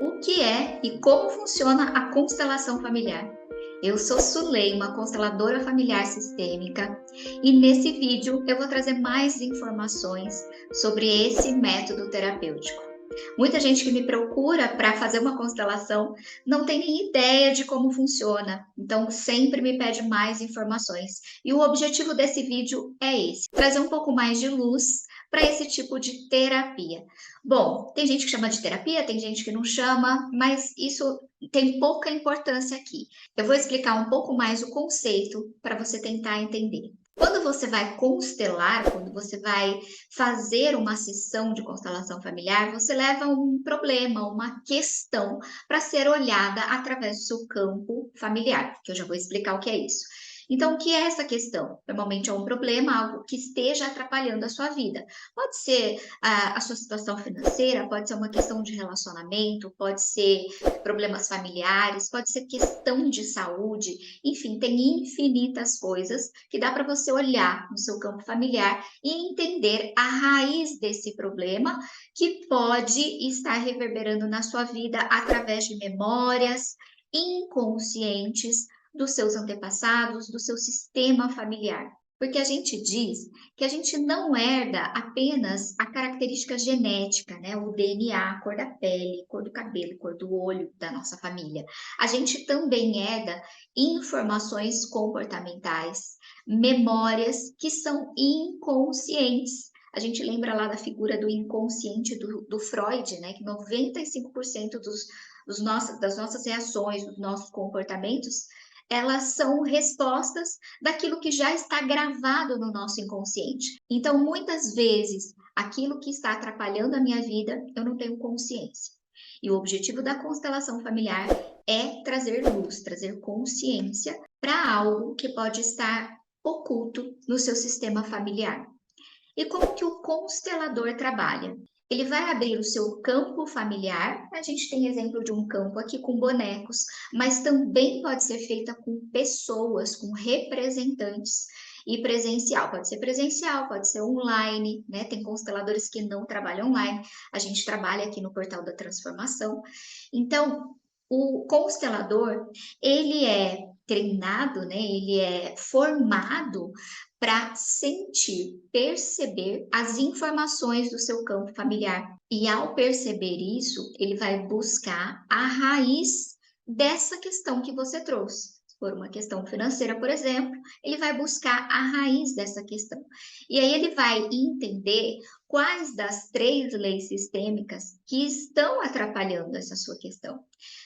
O que é e como funciona a constelação familiar? Eu sou Sulei, uma consteladora familiar sistêmica, e nesse vídeo eu vou trazer mais informações sobre esse método terapêutico. Muita gente que me procura para fazer uma constelação não tem nem ideia de como funciona, então sempre me pede mais informações. E o objetivo desse vídeo é esse: trazer um pouco mais de luz para esse tipo de terapia. Bom, tem gente que chama de terapia, tem gente que não chama, mas isso tem pouca importância aqui. Eu vou explicar um pouco mais o conceito para você tentar entender. Quando você vai constelar, quando você vai fazer uma sessão de constelação familiar, você leva um problema, uma questão para ser olhada através do seu campo familiar, que eu já vou explicar o que é isso. Então, o que é essa questão? Normalmente é um problema, algo que esteja atrapalhando a sua vida. Pode ser a sua situação financeira, pode ser uma questão de relacionamento, pode ser problemas familiares, pode ser questão de saúde, enfim, tem infinitas coisas que dá para você olhar no seu campo familiar e entender a raiz desse problema que pode estar reverberando na sua vida através de memórias inconscientes dos seus antepassados, do seu sistema familiar. Porque a gente diz que a gente não herda apenas a característica genética, né? O DNA, a cor da pele, cor do cabelo, cor do olho da nossa família. A gente também herda informações comportamentais, memórias que são inconscientes. A gente lembra lá da figura do inconsciente do Freud, né? Que 95% das nossas reações, dos nossos comportamentos, elas são respostas daquilo que já está gravado no nosso inconsciente. Então, muitas vezes, aquilo que está atrapalhando a minha vida, eu não tenho consciência. E o objetivo da constelação familiar é trazer luz, trazer consciência para algo que pode estar oculto no seu sistema familiar. E como que o constelador trabalha? Ele vai abrir o seu campo familiar. A gente tem exemplo de um campo aqui com bonecos, mas também pode ser feita com pessoas, com representantes e presencial. Pode ser presencial, pode ser online, né? Tem consteladores que não trabalham online. A gente trabalha aqui no Portal da Transformação. Então, o constelador, ele é treinado, né? Ele é formado para sentir, perceber as informações do seu campo familiar. E ao perceber isso, ele vai buscar a raiz dessa questão que você trouxe. Se for uma questão financeira, por exemplo, ele vai buscar a raiz dessa questão. E aí ele vai entender quais das 3 leis sistêmicas que estão atrapalhando essa sua questão,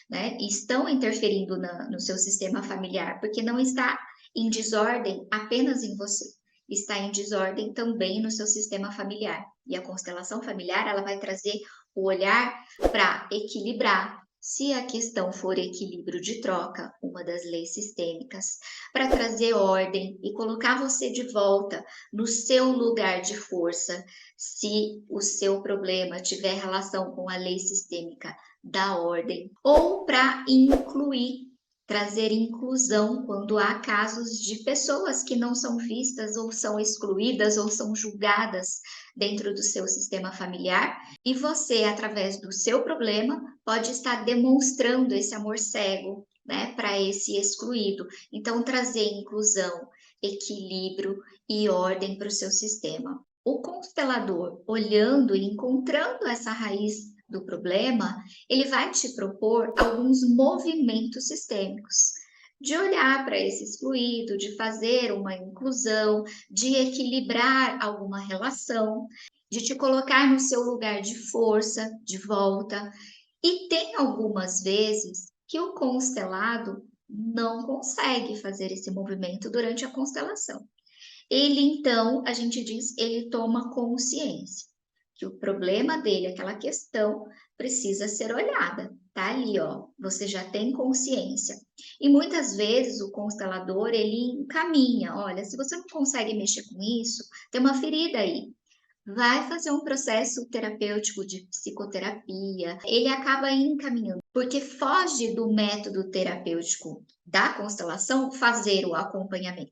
né? E estão interferindo no seu sistema familiar, porque não está em desordem apenas em você, está em desordem também no seu sistema familiar. E a constelação familiar, ela vai trazer o olhar para equilibrar, se a questão for equilíbrio de troca, uma das leis sistêmicas, para trazer ordem e colocar você de volta no seu lugar de força, se o seu problema tiver relação com a lei sistêmica da ordem, ou para incluir, trazer inclusão quando há casos de pessoas que não são vistas ou são excluídas ou são julgadas dentro do seu sistema familiar, e você, através do seu problema, pode estar demonstrando esse amor cego, né, para esse excluído. Então, trazer inclusão, equilíbrio e ordem para o seu sistema. O constelador, olhando e encontrando essa raiz do problema, ele vai te propor alguns movimentos sistêmicos, de olhar para esse excluído, de fazer uma inclusão, de equilibrar alguma relação, de te colocar no seu lugar de força, de volta. E tem algumas vezes que o constelado não consegue fazer esse movimento durante a constelação. Ele então, a gente diz, ele toma consciência que o problema dele, aquela questão, precisa ser olhada. Tá ali, ó, você já tem consciência. E muitas vezes o constelador, ele encaminha, olha, se você não consegue mexer com isso, tem uma ferida aí. Vai fazer um processo terapêutico de psicoterapia, ele acaba encaminhando, porque foge do método terapêutico da constelação fazer o acompanhamento,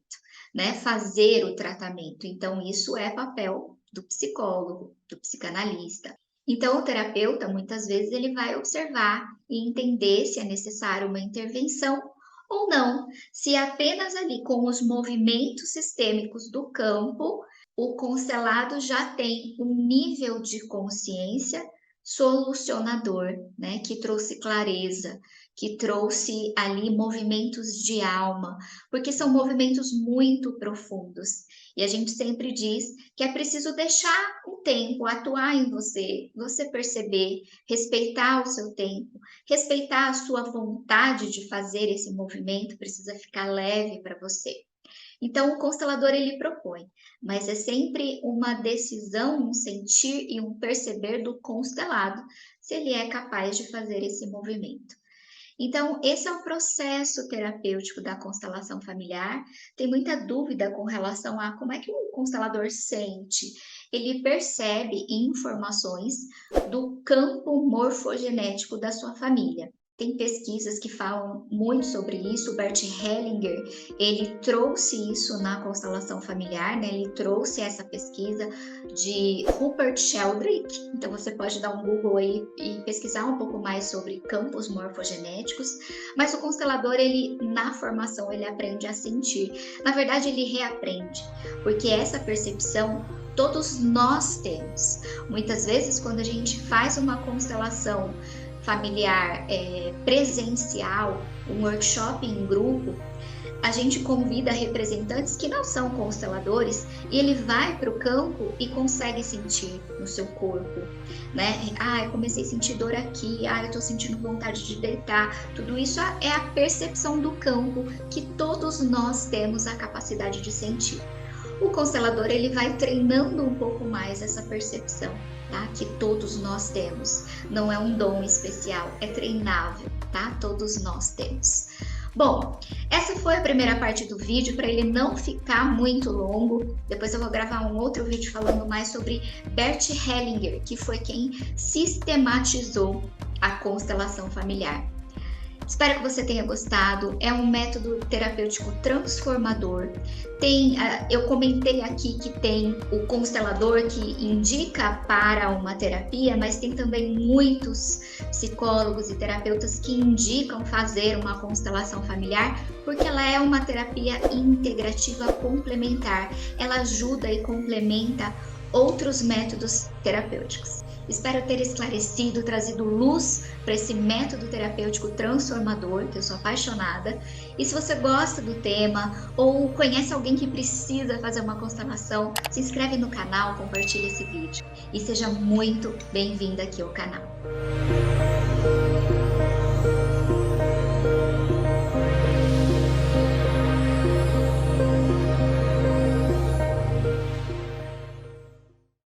né? Fazer o tratamento. Então, isso é papel do psicólogo, do psicanalista. Então, o terapeuta, muitas vezes, ele vai observar e entender se é necessário uma intervenção ou não. Se apenas ali com os movimentos sistêmicos do campo, o constelado já tem um nível de consciência solucionador, né, que trouxe clareza, que trouxe ali movimentos de alma, porque são movimentos muito profundos. E a gente sempre diz que é preciso deixar o tempo atuar em você, você perceber, respeitar o seu tempo, respeitar a sua vontade de fazer esse movimento, precisa ficar leve para você. Então, o constelador ele propõe, mas é sempre uma decisão, um sentir e um perceber do constelado, se ele é capaz de fazer esse movimento. Então, esse é o processo terapêutico da constelação familiar. Tem muita dúvida com relação a como é que o constelador sente. Ele percebe informações do campo morfogenético da sua família. Tem pesquisas que falam muito sobre isso. O Bert Hellinger, ele trouxe isso na constelação familiar, né? Ele trouxe essa pesquisa de Rupert Sheldrake. Então você pode dar um Google aí e pesquisar um pouco mais sobre campos morfogenéticos. Mas o constelador, ele na formação, ele aprende a sentir. Na verdade, ele reaprende, porque essa percepção todos nós temos. Muitas vezes, quando a gente faz uma constelação familiar presencial, um workshop em grupo, a gente convida representantes que não são consteladores e ele vai para o campo e consegue sentir no seu corpo, né? Ah, eu comecei a sentir dor aqui, ah, eu estou sentindo vontade de deitar. Tudo isso é a percepção do campo que todos nós temos a capacidade de sentir. O constelador ele vai treinando um pouco mais essa percepção, tá? Que todos nós temos. Não é um dom especial, é treinável, tá? Todos nós temos. Bom, essa foi a primeira parte do vídeo, para ele não ficar muito longo. Depois eu vou gravar um outro vídeo falando mais sobre Bert Hellinger, que foi quem sistematizou a constelação familiar. Espero que você tenha gostado. É um método terapêutico transformador. Eu comentei aqui que tem o constelador que indica para uma terapia, mas tem também muitos psicólogos e terapeutas que indicam fazer uma constelação familiar, porque ela é uma terapia integrativa complementar. Ela ajuda e complementa outros métodos terapêuticos. Espero ter esclarecido, trazido luz para esse método terapêutico transformador, que eu sou apaixonada. E se você gosta do tema ou conhece alguém que precisa fazer uma constelação, se inscreve no canal, compartilha esse vídeo. E seja muito bem-vinda aqui ao canal.